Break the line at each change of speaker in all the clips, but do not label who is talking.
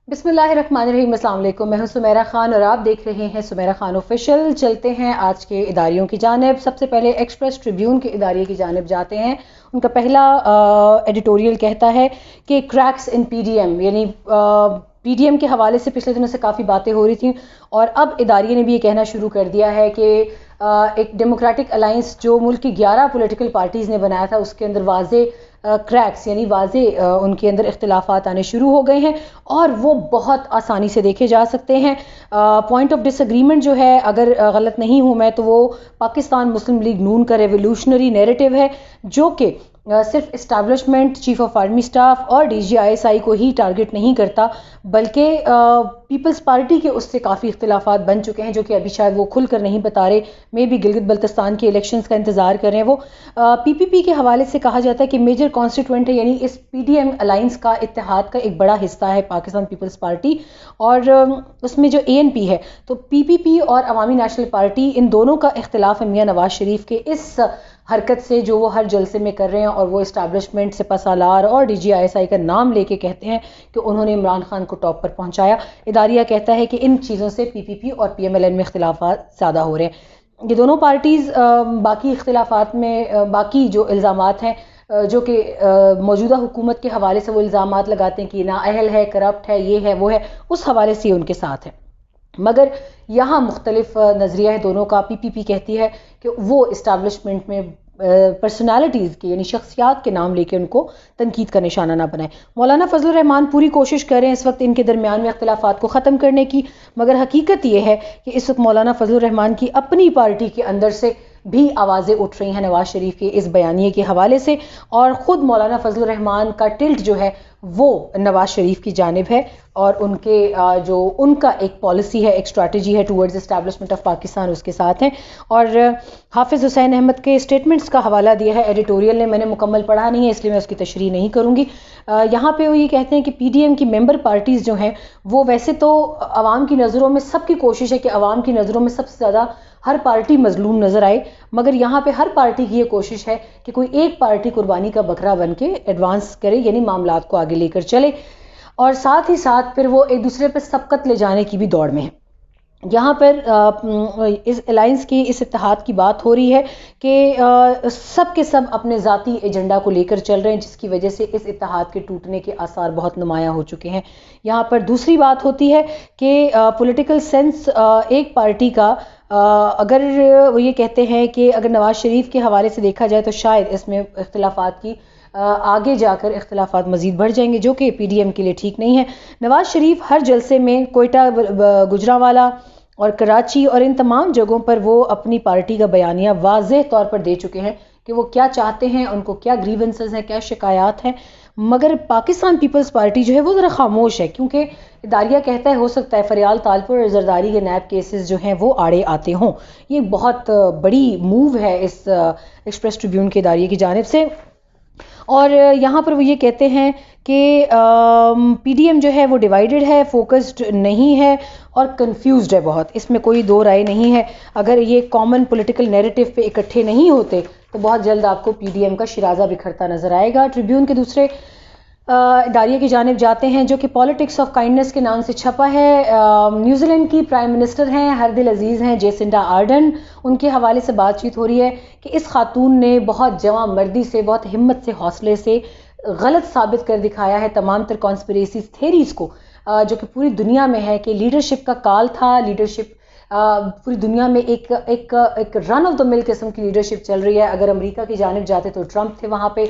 بسم اللہ الرحمن الرحیم۔ السلام علیکم، میں ہوں سمیرہ خان اور آپ دیکھ رہے ہیں سمیرہ خان آفیشیل۔ چلتے ہیں آج کے اداریوں کی جانب۔ سب سے پہلے ایکسپریس ٹریبیون کے ادارے کی جانب جاتے ہیں۔ ان کا پہلا ایڈیٹوریل کہتا ہے کہ کریکس ان پی ڈی ایم، یعنی پی ڈی ایم کے حوالے سے پچھلے دنوں سے کافی باتیں ہو رہی تھیں اور اب اداریے نے بھی یہ کہنا شروع کر دیا ہے کہ ایک ڈیموکریٹک الائنس جو ملک کی 11 پولیٹیکل پارٹیز نے بنایا تھا، اس کے اندر واضح کریکس یعنی واضح ان کے اندر اختلافات آنے شروع ہو گئے ہیں اور وہ بہت آسانی سے دیکھے جا سکتے ہیں۔ پوائنٹ آف ڈس ایگریمنٹ جو ہے، اگر غلط نہیں ہوں میں، تو وہ پاکستان مسلم لیگ نون کا ریولیوشنری نیریٹو ہے، جو کہ صرف establishment, chief of army staff اور D G I S I کو ہی ٹارگٹ نہیں کرتا، بلکہ پیپلز پارٹی کے اس سے کافی اختلافات بن چکے ہیں جو کہ ابھی شاید وہ کھل کر نہیں بتا رہے۔ میں بھی گلگت بلتستان کے الیکشنز کا انتظار کر رہے ہیں۔ وہ پی پی پی کے حوالے سے کہا جاتا ہے کہ میجر کانسٹیٹوئنٹ ہے، یعنی اس پی ڈی ایم الائنس کا اتحاد کا ایک بڑا حصہ ہے پاکستان پیپلز پارٹی، اور اس میں جو اے این پی ہے، تو پی پی پی اور عوامی نیشنل پارٹی، ان دونوں کا اختلاف ہے میاں نواز شریف کے اس حرکت سے جو وہ ہر جلسے میں کر رہے ہیں، اور وہ اسٹیبلشمنٹ، سپہ سالار اور ڈی جی آئی ایس آئی کا نام لے کے کہتے ہیں کہ انہوں نے عمران خان کو ٹاپ پر پہنچایا۔ اداریہ کہتا ہے کہ ان چیزوں سے پی پی پی اور پی ایم ایل این میں اختلافات زیادہ ہو رہے ہیں۔ یہ دونوں پارٹیز باقی اختلافات میں باقی جو الزامات ہیں جو کہ موجودہ حکومت کے حوالے سے وہ الزامات لگاتے ہیں کہ نااہل ہے، کرپٹ ہے، یہ ہے وہ ہے، اس حوالے سے ان کے ساتھ ہے، مگر یہاں مختلف نظریہ ہے دونوں کا۔ پی پی پی کہتی ہے کہ وہ اسٹیبلشمنٹ میں پرسنالٹیز کے، یعنی شخصیات کے نام لے کے ان کو تنقید کا نشانہ نہ بنائے۔ مولانا فضل الرحمان پوری کوشش کر رہے ہیں اس وقت ان کے درمیان میں اختلافات کو ختم کرنے کی، مگر حقیقت یہ ہے کہ اس وقت مولانا فضل الرحمان کی اپنی پارٹی کے اندر سے بھی آوازیں اٹھ رہی ہیں نواز شریف کے اس بیانیے کے حوالے سے، اور خود مولانا فضل الرحمان کا ٹلٹ جو ہے وہ نواز شریف کی جانب ہے، اور ان کے جو ان کا ایک پالیسی ہے، ایک اسٹریٹجی ہے ٹورڈز اسٹیبلشمنٹ آف پاکستان، اس کے ساتھ ہیں۔ اور حافظ حسین احمد کے اسٹیٹمنٹس کا حوالہ دیا ہے ایڈیٹوریل نے، میں نے مکمل پڑھا نہیں ہے اس لیے میں اس کی تشریح نہیں کروں گی۔ یہاں پہ وہ یہ کہتے ہیں کہ پی ڈی ایم کی ممبر پارٹیز جو ہیں وہ ویسے تو عوام کی نظروں میں، سب کی کوشش ہے کہ عوام کی نظروں میں سب سے زیادہ ہر پارٹی مظلوم نظر آئے، مگر یہاں پہ ہر پارٹی کی یہ کوشش ہے کہ کوئی ایک پارٹی قربانی کا بکرا بن کے ایڈوانس کرے، یعنی معاملات کو آگے لے کر چلے، اور ساتھ ہی ساتھ پھر وہ ایک دوسرے پہ سبقت لے جانے کی بھی دوڑ میں ہے۔ یہاں پر اس الائنس کی، اس اتحاد کی بات ہو رہی ہے کہ سب کے سب اپنے ذاتی ایجنڈا کو لے کر چل رہے ہیں، جس کی وجہ سے اس اتحاد کے ٹوٹنے کے آثار بہت نمایاں ہو چکے ہیں۔ یہاں پر دوسری بات ہوتی ہے کہ پولیٹیکل سینس ایک پارٹی کا، اگر وہ یہ کہتے ہیں کہ اگر نواز شریف کے حوالے سے دیکھا جائے تو شاید اس میں اختلافات کی آگے جا کر اختلافات مزید بڑھ جائیں گے، جو کہ پی ڈی ایم کے لیے ٹھیک نہیں ہے۔ نواز شریف ہر جلسے میں کوئٹہ، گجرانوالہ اور کراچی اور ان تمام جگہوں پر وہ اپنی پارٹی کا بیانیہ واضح طور پر دے چکے ہیں کہ وہ کیا چاہتے ہیں، ان کو کیا گریونسز ہیں، کیا شکایات ہیں، مگر پاکستان پیپلز پارٹی جو ہے وہ ذرا خاموش ہے، کیونکہ اداریہ کہتا ہے ہو سکتا ہے فریال تالپور اور زرداری کے نیب کیسز جو ہیں وہ آڑے آتے ہوں۔ یہ بہت بڑی موو ہے اس ایکسپریس ٹریبیون کے اداریے کی جانب سے، اور یہاں پر وہ یہ کہتے ہیں کہ پی ڈی ایم جو ہے وہ ڈیوائیڈڈ ہے، فوکسڈ نہیں ہے اور کنفیوزڈ ہے بہت، اس میں کوئی دو رائے نہیں ہے۔ اگر یہ کامن پولیٹیکل نیریٹو پہ اکٹھے نہیں ہوتے تو بہت جلد آپ کو پی ڈی ایم کا شرازہ بکھرتا نظر آئے گا۔ ٹریبیون کے دوسرے اداریے کی جانب جاتے ہیں جو کہ پالیٹکس آف کائنڈنس کے نام سے چھپا ہے۔ نیوزی لینڈ کی پرائم منسٹر ہیں، ہر دل عزیز ہیں، جیسنڈا آرڈن، ان کے حوالے سے بات چیت ہو رہی ہے کہ اس خاتون نے بہت جواں مردی سے، بہت ہمت سے، حوصلے سے غلط ثابت کر دکھایا ہے تمام تر کانسپریسیز تھیریز کو، جو کہ پوری دنیا میں ہے، کہ لیڈرشپ کا کال تھا، لیڈرشپ پوری دنیا میں ایک رن آف دا مل قسم کی لیڈرشپ چل رہی ہے۔ اگر امریکہ کی جانب جاتے تو ٹرمپ تھے وہاں پہ،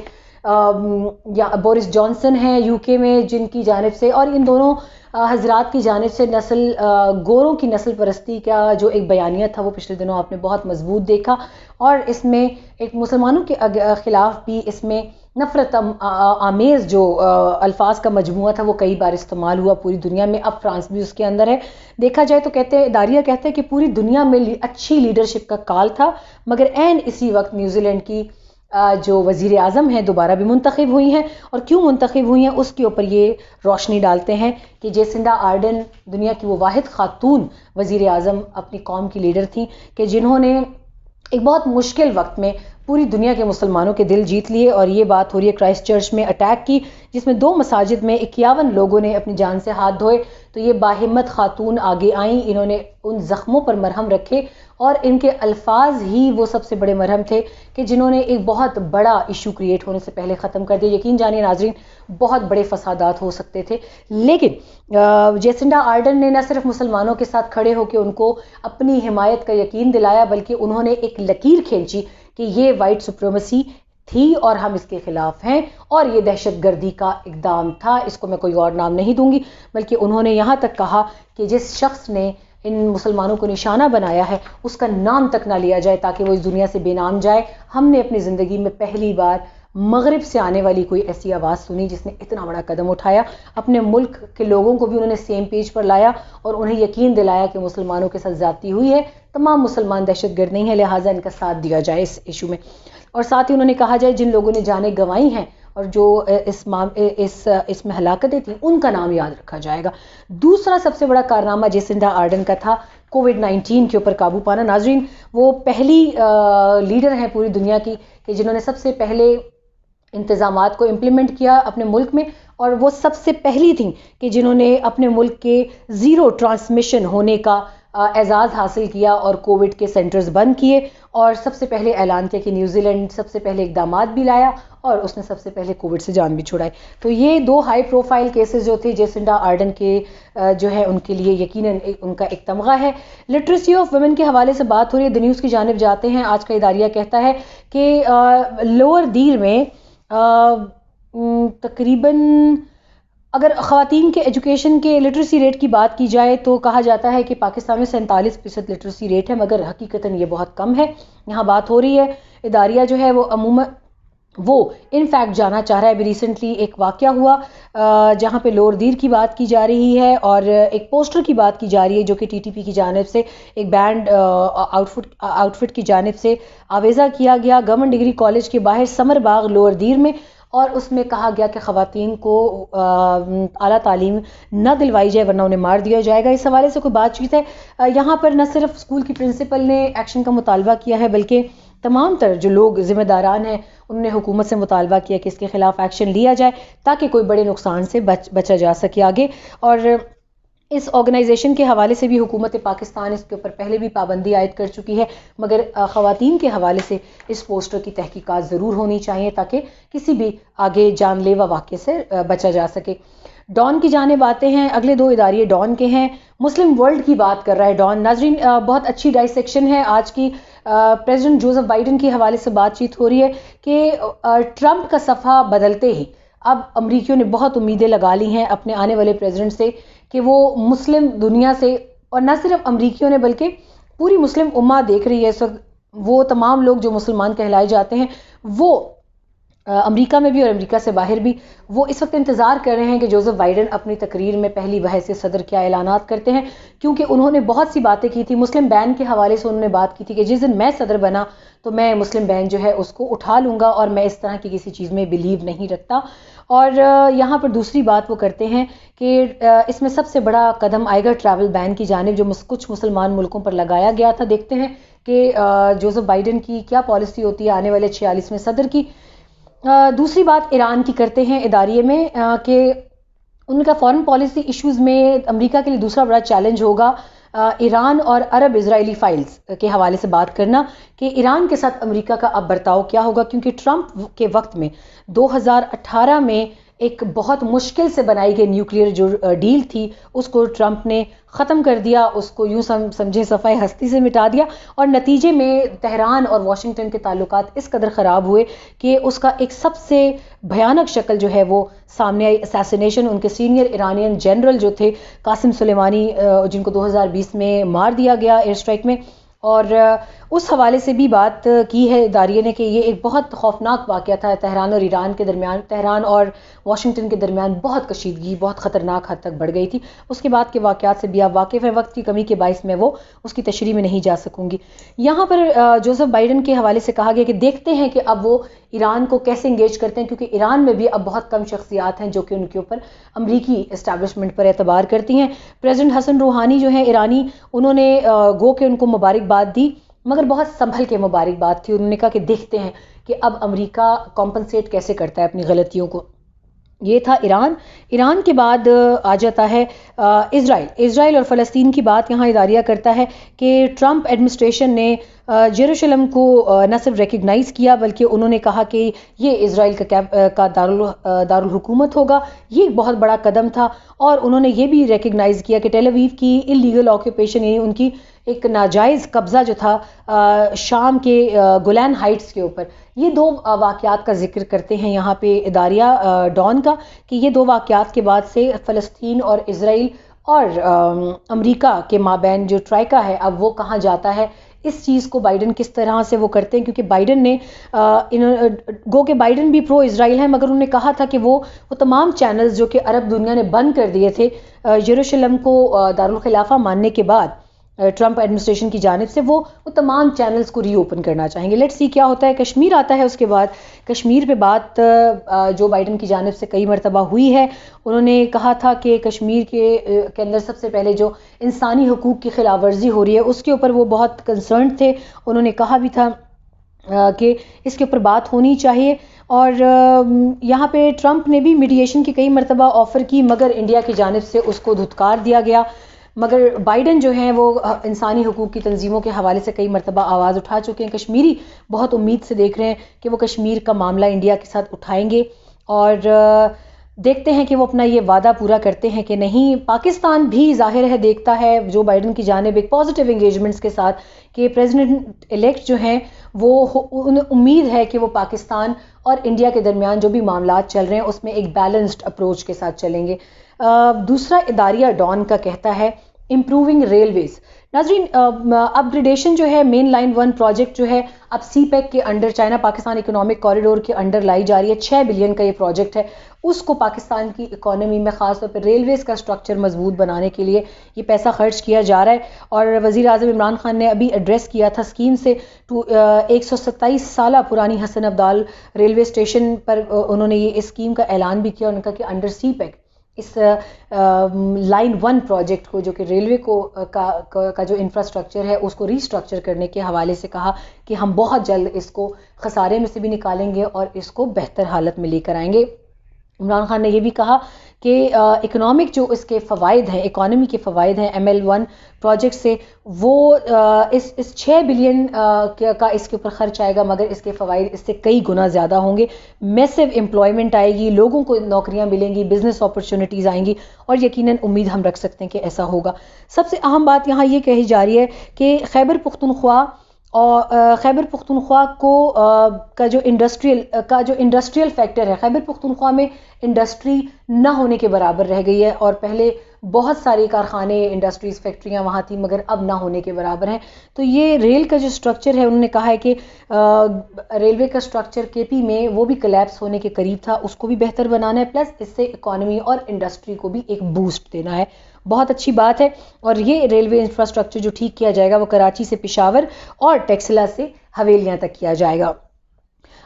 یا بورس جانسن ہیں یو کے میں جن کی جانب سے، اور ان دونوں حضرات کی جانب سے گوروں کی نسل پرستی کا جو ایک بیانیہ تھا وہ پچھلے دنوں آپ نے بہت مضبوط دیکھا، اور اس میں ایک مسلمانوں کے خلاف بھی اس میں نفرت آمیز جو الفاظ کا مجموعہ تھا وہ کئی بار استعمال ہوا پوری دنیا میں، اب فرانس بھی اس کے اندر ہے۔ دیکھا جائے تو کہتے ہیں اداریہ کہتے ہیں کہ پوری دنیا میں اچھی لیڈرشپ کا کال تھا، مگر عین اسی وقت نیوزی لینڈ کی جو وزیر اعظم ہیں دوبارہ بھی منتخب ہوئی ہیں، اور کیوں منتخب ہوئی ہیں اس کے اوپر یہ روشنی ڈالتے ہیں کہ جیسنڈا آرڈن دنیا کی وہ واحد خاتون وزیر اعظم اپنی قوم کی لیڈر تھیں کہ جنہوں نے ایک بہت مشکل وقت میں پوری دنیا کے مسلمانوں کے دل جیت لیے. اور یہ بات ہو رہی ہے کرائسٹ چرچ میں اٹیک کی جس میں 2 مساجد میں 51 لوگوں نے اپنی جان سے ہاتھ دھوئے. تو یہ باہمت خاتون آگے آئیں, انہوں نے ان زخموں پر مرہم رکھے اور ان کے الفاظ ہی وہ سب سے بڑے مرہم تھے کہ جنہوں نے ایک بہت بڑا ایشو کریٹ ہونے سے پہلے ختم کر دیا. یقین جانیے ناظرین, بہت بڑے فسادات ہو سکتے تھے, لیکن جیسنڈا آرڈن نے نہ صرف مسلمانوں کے ساتھ کھڑے ہو کے ان کو اپنی حمایت کا یقین دلایا, بلکہ انہوں نے ایک لکیر کھینچی کہ یہ وائٹ سپریمیسی تھی اور ہم اس کے خلاف ہیں اور یہ دہشت گردی کا اقدام تھا. اس کو میں کوئی اور نام نہیں دوں گی, بلکہ انہوں نے یہاں تک کہا کہ جس شخص نے ان مسلمانوں کو نشانہ بنایا ہے اس کا نام تک نہ لیا جائے تاکہ وہ اس دنیا سے بے نام جائے. ہم نے اپنی زندگی میں پہلی بار مغرب سے آنے والی کوئی ایسی آواز سنی جس نے اتنا بڑا قدم اٹھایا. اپنے ملک کے لوگوں کو بھی انہوں نے سیم پیج پر لایا اور انہیں یقین دلایا کہ مسلمانوں کے ساتھ زیادتی ہوئی ہے, تمام مسلمان دہشت گرد نہیں ہے, لہٰذا ان کا ساتھ دیا جائے اس ایشو میں. اور ساتھ ہی انہوں نے کہا جائے جن لوگوں نے جانیں گنوائی ہیں اور جو اس میں ہلاکتیں تھیں ان کا نام یاد رکھا جائے گا. دوسرا سب سے بڑا کارنامہ جیسنڈا آرڈن کا تھا کووڈ-19 کے اوپر قابو پانا. ناظرین, وہ پہلی لیڈر ہیں پوری دنیا کی کہ جنہوں نے سب سے پہلے انتظامات کو امپلیمنٹ کیا اپنے ملک میں, اور وہ سب سے پہلی تھیں کہ جنہوں نے اپنے ملک کے 0 ٹرانسمیشن ہونے کا اعزاز حاصل کیا اور کووڈ کے سینٹرز بند کیے, اور سب سے پہلے اعلان کیا کہ نیوزی لینڈ سب سے پہلے اقدامات بھی لایا اور اس نے سب سے پہلے کووڈ سے جان بھی چھڑائی. تو یہ 2 ہائی پروفائل کیسز جو تھے جیسنڈا آرڈن کے جو ہے ان کے لیے یقیناً ان کا ایک تمغہ ہے. لٹریسی آف ویمن کے حوالے سے بات ہو رہی ہے, دی نیوز کی جانب جاتے ہیں. آج کا اداریہ کہتا ہے کہ لوور دیر میں تقریباً اگر خواتین کے ایجوکیشن کے لٹریسی ریٹ کی بات کی جائے تو کہا جاتا ہے کہ پاکستان میں 47% لٹریسی ریٹ ہے, مگر حقیقتاً یہ بہت کم ہے. یہاں بات ہو رہی ہے اداریہ جو ہے وہ عموماً وہ ان فیکٹ جانا چاہ رہا ہے. ابھی ریسنٹلی ایک واقعہ ہوا جہاں پہ لوور دیر کی بات کی جا رہی ہے اور ایک پوسٹر کی بات کی جا رہی ہے جو کہ TTP کی جانب سے ایک بینڈ آؤٹ فٹ کی جانب سے آویزہ کیا گیا گورنمنٹ ڈگری کالج کے باہر سمر باغ لوور دیر میں, اور اس میں کہا گیا کہ خواتین کو اعلیٰ تعلیم نہ دلوائی جائے ورنہ انہیں مار دیا جائے گا. اس حوالے سے کوئی بات چیت ہے یہاں پر, نہ صرف اسکول کی پرنسپل نے ایکشن کا مطالبہ کیا ہے بلکہ تمام تر جو لوگ ذمہ داران ہیں انہوں نے حکومت سے مطالبہ کیا کہ اس کے خلاف ایکشن لیا جائے تاکہ کوئی بڑے نقصان سے بچا جا سکے آگے. اور اس آرگنائزیشن کے حوالے سے بھی حکومت پاکستان اس کے اوپر پہلے بھی پابندی عائد کر چکی ہے, مگر خواتین کے حوالے سے اس پوسٹر کی تحقیقات ضرور ہونی چاہیے تاکہ کسی بھی آگے جان لیوا واقعے سے بچا جا سکے. ڈان کی جانب آتے ہیں. اگلے 2 ادارے ڈان کے ہیں. مسلم ورلڈ کی بات کر رہا ہے ڈان. ناظرین, بہت اچھی ڈائسیکشن ہے آج کی. پریزیڈنٹ جوزف بائیڈن کے حوالے سے بات چیت ہو رہی ہے کہ ٹرمپ کا صفحہ بدلتے ہی اب امریکیوں نے بہت امیدیں لگا لی ہیں اپنے آنے والے پریزیڈنٹ سے کہ وہ مسلم دنیا سے, اور نہ صرف امریکیوں نے بلکہ پوری مسلم امہ دیکھ رہی ہے اس وقت, وہ تمام لوگ جو مسلمان کہلائے جاتے ہیں وہ امریکہ میں بھی اور امریکہ سے باہر بھی, وہ اس وقت انتظار کر رہے ہیں کہ جوزف بائیڈن اپنی تقریر میں پہلی بحث صدر کیا اعلانات کرتے ہیں, کیونکہ انہوں نے بہت سی باتیں کی تھی. مسلم بین کے حوالے سے انہوں نے بات کی تھی کہ جس دن میں صدر بنا تو میں مسلم بین جو ہے اس کو اٹھا لوں گا اور میں اس طرح کی کسی چیز میں بلیو نہیں رکھتا. اور یہاں پر دوسری بات وہ کرتے ہیں کہ اس میں سب سے بڑا قدم آئے گا ٹریول بین کی جانب جو کچھ مسلمان ملکوں پر لگایا گیا تھا. دیکھتے ہیں کہ جوزف بائیڈن کی کیا پالیسی ہوتی ہے آنے والے 46ویں صدر کی. دوسری بات ایران کی کرتے ہیں اداریے میں کہ ان کا فارن پالیسی ایشوز میں امریکہ کے لیے دوسرا بڑا چیلنج ہوگا ایران اور عرب اسرائیلی فائلز کے حوالے سے بات کرنا کہ ایران کے ساتھ امریکہ کا اب برتاؤ کیا ہوگا, کیونکہ ٹرمپ کے وقت میں 2018 میں ایک بہت مشکل سے بنائی گئی نیوکلیئر جو ڈیل تھی اس کو ٹرمپ نے ختم کر دیا, اس کو یوں سمجھیں صفحہ ہستی سے مٹا دیا, اور نتیجے میں تہران اور واشنگٹن کے تعلقات اس قدر خراب ہوئے کہ اس کا ایک سب سے بھیانک شکل جو ہے وہ سامنے آئی. اسیسینیشن ان کے سینئر ایرانین جنرل جو تھے قاسم سلیمانی جن کو 2020 میں مار دیا گیا ایئر اسٹرائک میں, اور اس حوالے سے بھی بات کی ہے اداریے نے کہ یہ ایک بہت خوفناک واقعہ تھا. تہران اور ایران کے درمیان, تہران اور واشنگٹن کے درمیان بہت کشیدگی بہت خطرناک حد تک بڑھ گئی تھی. اس کے بعد کے واقعات سے بھی آپ واقف ہیں, وقت کی کمی کے باعث میں وہ اس کی تشریح میں نہیں جا سکوں گی. یہاں پر جوزف بائیڈن کے حوالے سے کہا گیا کہ دیکھتے ہیں کہ اب وہ ایران کو کیسے انگیج کرتے ہیں, کیونکہ ایران میں بھی اب بہت کم شخصیات ہیں جو کہ ان کے اوپر امریکی اسٹیبلشمنٹ پر اعتبار کرتی ہیں. پریزیڈنٹ حسن روحانی جو ہیں ایرانی, انہوں نے گو کہ ان کو مبارکباد دی مگر بہت سنبھل کے مبارکباد تھی. انہوں نے کہا کہ دیکھتے ہیں کہ اب امریکہ کمپنسیٹ کیسے کرتا ہے اپنی غلطیوں کو. یہ تھا ایران کے بعد آ جاتا ہے اسرائیل اور فلسطین کی بات یہاں اداریہ کرتا ہے کہ ٹرمپ ایڈمنسٹریشن نے یروشلم کو نہ صرف ریکگنائز کیا بلکہ انہوں نے کہا کہ یہ اسرائیل کا دارالحکومت ہوگا. یہ ایک بہت بڑا قدم تھا. اور انہوں نے یہ بھی ریکگنائز کیا کہ ٹیل اویو کی انلیگل آکوپیشن یعنی ان کی ایک ناجائز قبضہ جو تھا شام کے گولان ہائٹس کے اوپر. یہ دو واقعات کا ذکر کرتے ہیں یہاں پہ اداریہ ڈان کا کہ یہ دو واقعات کے بعد سے فلسطین اور اسرائیل اور امریکہ کے مابین جو ٹرائکا ہے اب وہ کہاں جاتا ہے. اس چیز کو بائیڈن کس طرح سے وہ کرتے ہیں کیونکہ بائیڈن نے گو کہ بائیڈن بھی پرو اسرائیل ہیں مگر انہوں نے کہا تھا کہ وہ تمام چینلز جو کہ عرب دنیا نے بند کر دیے تھے یروشلم کو دارالخلافہ ماننے کے بعد ٹرمپ ایڈمنسٹریشن کی جانب سے وہ تمام چینلز کو ری اوپن کرنا چاہیں گے. لیٹس سی کیا ہوتا ہے. کشمیر آتا ہے اس کے بعد. کشمیر پہ بات جو بائیڈن کی جانب سے کئی مرتبہ ہوئی ہے. انہوں نے کہا تھا کہ کشمیر کے اندر سب سے پہلے جو انسانی حقوق کی خلاف ورزی ہو رہی ہے اس کے اوپر وہ بہت کنسرنڈ تھے. انہوں نے کہا بھی تھا کہ اس کے اوپر بات ہونی چاہیے. اور یہاں پہ ٹرمپ نے بھی میڈیشن کی کئی مرتبہ آفر کی مگر انڈیا کی جانب سے اس کو دھتکار دیا گیا. مگر بائیڈن جو ہیں وہ انسانی حقوق کی تنظیموں کے حوالے سے کئی مرتبہ آواز اٹھا چکے ہیں. کشمیری بہت امید سے دیکھ رہے ہیں کہ وہ کشمیر کا معاملہ انڈیا کے ساتھ اٹھائیں گے اور دیکھتے ہیں کہ وہ اپنا یہ وعدہ پورا کرتے ہیں کہ نہیں. پاکستان بھی ظاہر ہے دیکھتا ہے جو بائیڈن کی جانب ایک پازیٹیو انگیجمنٹس کے ساتھ کہ پریزیڈنٹ الیکٹ جو ہیں وہ انہیں امید ہے کہ وہ پاکستان اور انڈیا کے درمیان جو بھی معاملات چل رہے ہیں اس میں ایک بیلنسڈ اپروچ کے ساتھ چلیں گے. دوسرا اداریہ ڈان کا کہتا ہے امپروونگ ریلویز. ناظرین اپ گریڈیشن جو ہے مین لائن 1 پروجیکٹ جو ہے اب سی پیک کے under China Pakistan economic corridor کے انڈر لائی جا رہی ہے. 6 بلین کا یہ پروجیکٹ ہے. اس کو پاکستان کی اکانومی میں خاص طور پر ریلویز کا سٹرکچر مضبوط بنانے کے لیے یہ پیسہ خرچ کیا جا رہا ہے. اور وزیر اعظم عمران خان نے ابھی ایڈریس کیا تھا اسکیم سے 127 سالہ پرانی حسن عبدال ریلوے اسٹیشن پر انہوں نے یہ اسکیم کا اعلان بھی کیا. انہوں نے کہا کہ انڈر سی پیک اس لائن 1 پروجیکٹ کو جو کہ ریلوے کا جو انفراسٹرکچر ہے اس کو ری اسٹرکچر کرنے کے حوالے سے کہا کہ ہم بہت جلد اس کو خسارے میں سے بھی نکالیں گے اور اس کو بہتر حالت میں لے کر آئیں گے. عمران خان نے یہ بھی کہا کہ اکنامک جو اس کے فوائد ہیں اکانومی کے فوائد ہیں ML1 پروجیکٹ سے وہ اس 6 بلین کا اس کے اوپر خرچ آئے گا مگر اس کے فوائد اس سے کئی گنا زیادہ ہوں گے. میسو امپلائمنٹ آئے گی, لوگوں کو نوکریاں ملیں گی, بزنس اپرچونٹیز آئیں گی اور یقیناً امید ہم رکھ سکتے ہیں کہ ایسا ہوگا. سب سے اہم بات یہاں یہ کہی جا رہی ہے کہ خیبر پختونخوا کا جو انڈسٹریل فیکٹر ہے خیبر پختونخوا میں انڈسٹری نہ ہونے کے برابر رہ گئی ہے. اور پہلے بہت سارے کارخانے انڈسٹریز فیکٹریاں وہاں تھیں مگر اب نہ ہونے کے برابر ہیں. تو یہ ریل کا جو سٹرکچر ہے انہوں نے کہا ہے کہ ریلوے کا سٹرکچر KP میں وہ بھی کلیپس ہونے کے قریب تھا, اس کو بھی بہتر بنانا ہے پلس اس سے اکانومی اور انڈسٹری کو بھی ایک بوسٹ دینا ہے. بہت اچھی بات ہے. اور یہ ریلوے انفراسٹرکچر جو ٹھیک کیا جائے گا وہ کراچی سے پشاور اور ٹیکسلا سے حویلیاں تک کیا جائے گا.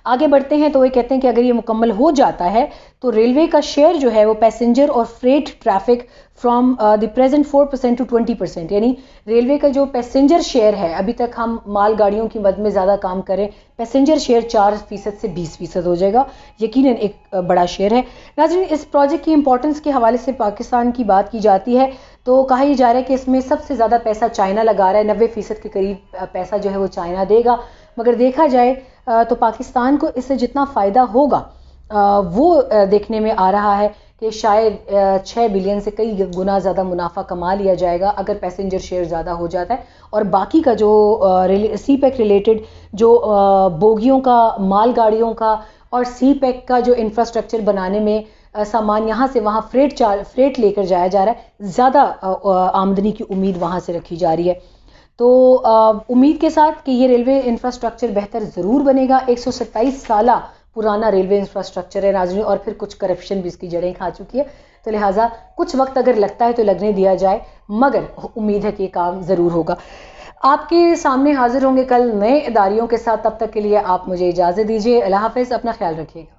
آگے بڑھتے ہیں تو وہ کہتے ہیں کہ اگر یہ مکمل ہو جاتا ہے تو ریلوے کا شیئر جو ہے وہ پیسنجر اور freight traffic from the present 4% to 20%, یعنی ریلوے کا جو پیسنجر شیئر ہے ابھی تک ہم مال گاڑیوں کی مد میں زیادہ کام کریں, پیسنجر شیئر 4% سے 20% ہو جائے گا. یقیناً ایک بڑا شیئر ہے. ناظرین اس پروجیکٹ کی امپورٹنس کے حوالے سے پاکستان کی بات کی جاتی ہے تو کہا یہ جا رہا ہے کہ اس میں سب سے زیادہ پیسہ چائنا لگا رہا ہے, 90% کے قریب پیسہ جو ہے وہ چائنا دے گا. مگر دیکھا جائے تو پاکستان کو اس سے جتنا فائدہ ہوگا وہ دیکھنے میں آ رہا ہے کہ شاید 6 بلین سے کئی گنا زیادہ منافع کما لیا جائے گا اگر پیسنجر شیئر زیادہ ہو جاتا ہے. اور باقی کا جو سی پیک ریلیٹڈ جو بوگیوں کا, مال گاڑیوں کا اور سی پیک کا جو انفراسٹرکچر بنانے میں سامان یہاں سے وہاں فریٹ لے کر جایا جا رہا ہے, زیادہ آمدنی کی امید وہاں سے رکھی جا رہی ہے. تو امید کے ساتھ کہ یہ ریلوے انفراسٹرکچر بہتر ضرور بنے گا. 127 سالہ پرانا ریلوے انفراسٹرکچر ہے ناظرین, اور پھر کچھ کرپشن بھی اس کی جڑیں کھا چکی ہے, تو لہٰذا کچھ وقت اگر لگتا ہے تو لگنے دیا جائے, مگر امید ہے کہ یہ کام ضرور ہوگا. آپ کے سامنے حاضر ہوں گے کل نئے اداریوں کے ساتھ. تب تک کے لیے آپ مجھے اجازت دیجیے. اللہ حافظ, اپنا خیال رکھیے گا.